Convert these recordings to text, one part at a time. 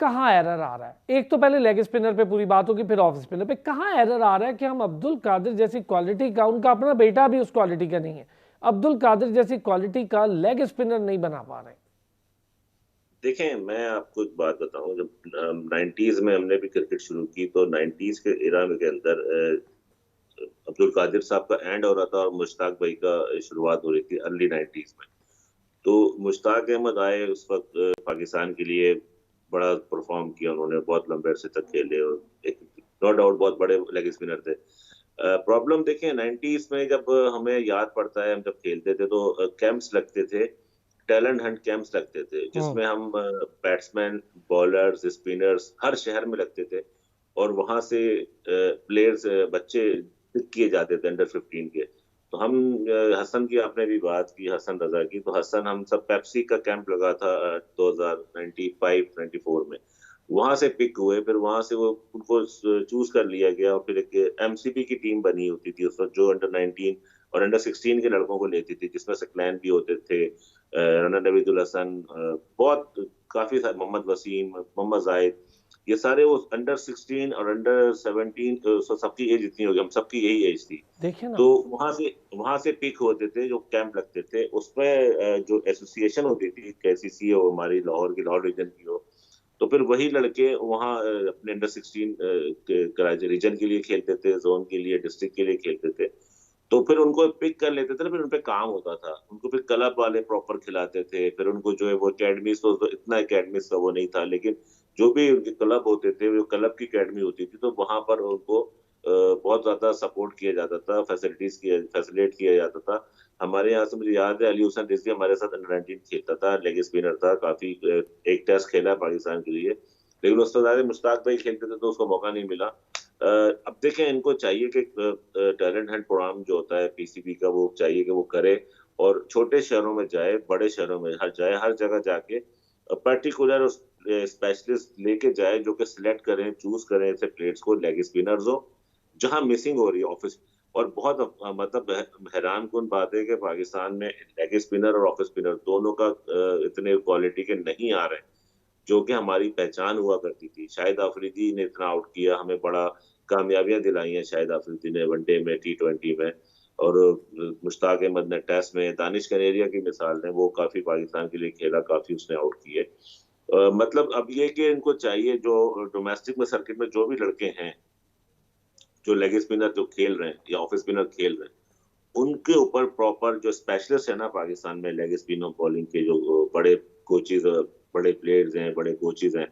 कहाँ एरर आ रहा है? एक तो पहले लेग स्पिनर पे पूरी बात होगी, फिर ऑफ स्पिनर पे कहाँ एरर आ रहा है कि हम अब्दुल कादिर जैसी क्वालिटी का, उनका अपना बेटा भी उस क्वालिटी का नहीं है, अब्दुल कादिर जैसी क्वालिटी का लेग स्पिनर नहीं बना पा रहे? देखें, मैं आपको एक बात बताऊं, जब 90s में हमने भी क्रिकेट शुरू की तो 90s के इरा में के अंदर अब्दुल कादिर साहब का एंड हो रहा था और मुश्ताक भाई का शुरुआत हो रही थी अर्ली 90s में। तो मुश्ताक अहमद आए उस वक्त पाकिस्तान के लिए बड़ा परफॉर्म किया उन्होंने, बहुत लंबे अरसे तक खेले और एक नो डाउट बहुत बड़े लेग स्पिनर थे। प्रॉब्लम देखें 90s में जब हमें याद पड़ता है, हम जब खेलते थे तो कैंप्स लगते थे, टैलेंट हंट कैंप्स लगते थे हम्म। जिसमें हम बैट्समैन, बॉलर्स, स्पिनर्स हर शहर में लगते थे और वहां से प्लेयर्स, बच्चे पिक किए जाते थे अंडर 15 के। तो हम हसन की आपने भी बात की, हसन रजा की, तो हसन हम सब पेप्सी का कैंप लगा था 2095-94 में, वहां से पिक हुए, फिर वहां से वो उनको चूज कर लिया गया और फिर एक एमसीपी की टीम बनी होती थी उस वक्त जो अंडर 19 और अंडर 16 के लड़कों को लेती थी, जिसमें सकलैन भी होते थे, रना नवीदुल हसन, बहुत काफी सारे, मोहम्मद वसीम, मोहम्मद जाहिद, ये सारे वो अंडर 16 और अंडर 17, सबकी एज इतनी होगी, हम सबकी यही एज थी। देखिए तो ना। वहां से पिक होते थे, जो कैंप लगते थे उसमें जो एसोसिएशन होती थी, केसीसी हो हमारी लाहौर की, लाहौर रीजन की हो, तो फिर वही लड़के वहाँ अपने अंडर 16 कराची रीजन के लिए खेलते थे, जोन के लिए, डिस्ट्रिक्ट के लिए खेलते थे। तो फिर उनको पिक कर लेते थे ना, फिर उनपे काम होता था, उनको फिर क्लब वाले प्रॉपर खिलाते थे, फिर उनको जो है वो एकेडमीज, तो इतना एकेडमीज का वो नहीं था, लेकिन जो भी उनके क्लब होते थे, वो क्लब की एकेडमी होती थी, तो वहां पर उनको बहुत ज्यादा सपोर्ट किया जाता था, फैसिलिटेट किया जाता था। हमारे यहाँ से मुझे याद है अली हुसैन रिजवी हमारे साथ अंडर 19 खेलता था, लेग स्पिनर था, काफी एक टेस्ट खेला पाकिस्तान के लिए, लेकिन उससे ज्यादा मुश्ताक भाई खेलते थे तो उसको मौका नहीं मिला। अब देखें, इनको चाहिए कि टैलेंट हंट प्रोग्राम जो होता है पीसीबी का, वो चाहिए कि वो करे और छोटे शहरों में जाए, बड़े शहरों में हर जाए, हर जगह जाके पर्टिकुलर स्पेशलिस्ट लेके जाए जो कि सिलेक्ट करें, चूज करें ऐसे प्लेयर्स को, लेग स्पिनर्स हो जहां मिसिंग हो रही है ऑफिस। और बहुत मतलब हैरान कुन बात है कि पाकिस्तान में लेग स्पिनर और ऑफ स्पिनर दोनों का इतने क्वालिटी के नहीं आ रहे हैं जो कि हमारी पहचान हुआ करती थी। शाहिद अफरीदी ने इतना आउट किया, हमें बड़ा कामयाबियां दिलाई हैं शाहिद अफरीदी ने, वनडे में, T20 में, और मुश्ताक अहमद ने टेस्ट में, दानिश कनेरिया की मिसाल है, वो काफी पाकिस्तान के लिए खेला, काफी उसने आउट किए। मतलब अब ये कि इनको चाहिए जो डोमेस्टिक में सर्किट में जो भी लड़के हैं जो लेग स्पिनर जो खेल रहे हैं या ऑफ स्पिनर खेल रहे हैं, उनके ऊपर प्रॉपर जो स्पेशलिस्ट है ना पाकिस्तान में लेग स्पिनर बॉलिंग के, जो बड़े कोचेज, बड़े प्लेयर्स हैं, बड़े कोचेज हैं,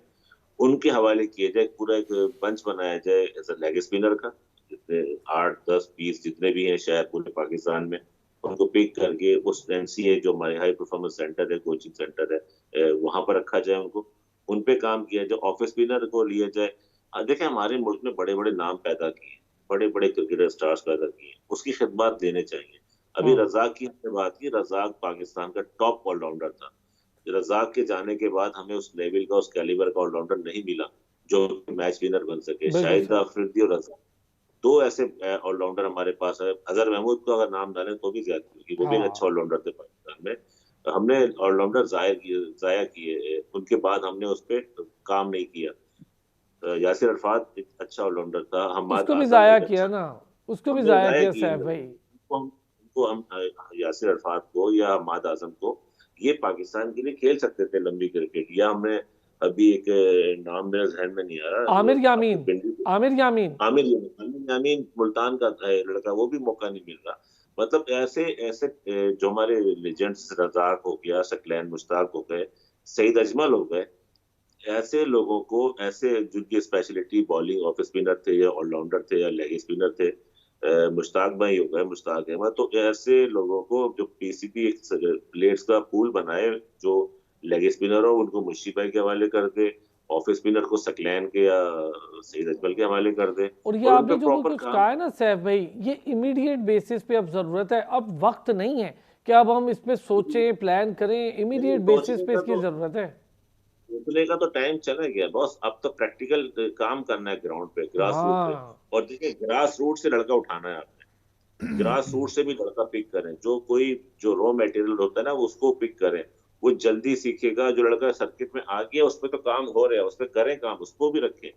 उनके हवाले किए जाए, पूरा एक बंच बनाया जाए एज अ लेग स्पिनर का, जितने 8, 10, 20 जितने भी हैं शहर पूरे पाकिस्तान में, उनको पिक करके उस एनसीए जो हमारे हाई परफॉर्मेंस सेंटर है, कोचिंग सेंटर है, वहां पर रखा जाए उनको, उन पे काम किया जाए, ऑफ स्पिनर को लिया जाए। देखें, हमारे मुल्क ने बड़े बड़े नाम पैदा किए, बड़े बड़े क्रिकेटर स्टार्स पैदा किए, उसकी खिदमत देने चाहिए। अभी हम्म। रजाक की हमने बात की, रजाक पाकिस्तान का टॉप ऑलराउंडर था। रजाक के जाने के बाद हमें उस लेवल का, उस कैलिबर का ऑलराउंडर नहीं मिला जो मैच विनर बन सके। बिल्कुल शाहिद सही। अफरीदी और रजाक, दो ऐसे ऑलराउंडर हमारे पास है। अजहर महमूद को अगर नाम डालें तो भी ज्यादा, क्योंकि वो भी एक अच्छा हाँ। ऑलराउंडर थे पाकिस्तान में। तो हमने ऑलराउंडर जाया किए, उनके बाद हमने उस पर काम नहीं किया। यासिर अरफात एक अच्छा ऑलराउंडर था, हमाद उसको भी आजम जाया एक किया अच्छा, ना, उसको भी हमने जाया जाया किया किए सैफ भाई। उनको हम यासिर अरफात को या हमाद आजम को, ये पाकिस्तान के लिए खेल सकते थे लंबी क्रिकेट। या हमने अभी एक नाम मेरे जहन में नहीं आ रहा, आमिर आपके यामीन। पिंडी, आमिर यामीन। आमिर यामीन, आमिर यामीन मुल्तान का है लड़का, वो भी मौका नहीं मिल रहा। मतलब ऐसे ऐसे जो हमारे लेजेंड्स, रजाक हो गया, सकलैन मुश्ताक हो गए, सईद अजमल हो गए, ऐसे लोगों को, ऐसे जिनकी स्पेशलिटी बॉलिंग, ऑफ स्पिनर थे या ऑलराउंडर थे या लेग स्पिनर थे, मुश्ताक भाई हो गए, मुश्ताक अहमद, तो ऐसे लोगों को जो पीसीबी एक प्लेयर्स का पूल बनाए, जो लेग स्पिनर हो उनको मुश्ताक भाई के हवाले कर दे, ऑफ स्पिनर को सकलैन के या सईद अजमल के हवाले कर दे, और ये और उन पे आपने जो प्रॉपर कुछ काम। कहा है ना सैफ भाई, ये इमीडिएट बेसिस पे अब ज़रूरत है, अब वक्त नहीं है कि अब हम इस पे सोचें, प्लान करें, नहीं, इमीडिएट बेसिस सोचने पे का इसकी तो, ज़रूरत है। सोचने का तो टाइम चला गया बॉस, अब तो प्रैक्टिकल काम करना है ग्राउंड पे, ग्रास रूट पे। हाँ। और देखिए, ग्रास रूट से लड़का उठाना है आपने, ग्रास रूट से भी लड़का पिक करें, जो कोई जो रॉ मटेरियल होता है ना उसको पिक करें, वो जल्दी सीखेगा। जो लड़का सर्किट में आ गया उस पर तो काम हो रहा है, उस पर करें काम, उसको भी रखें।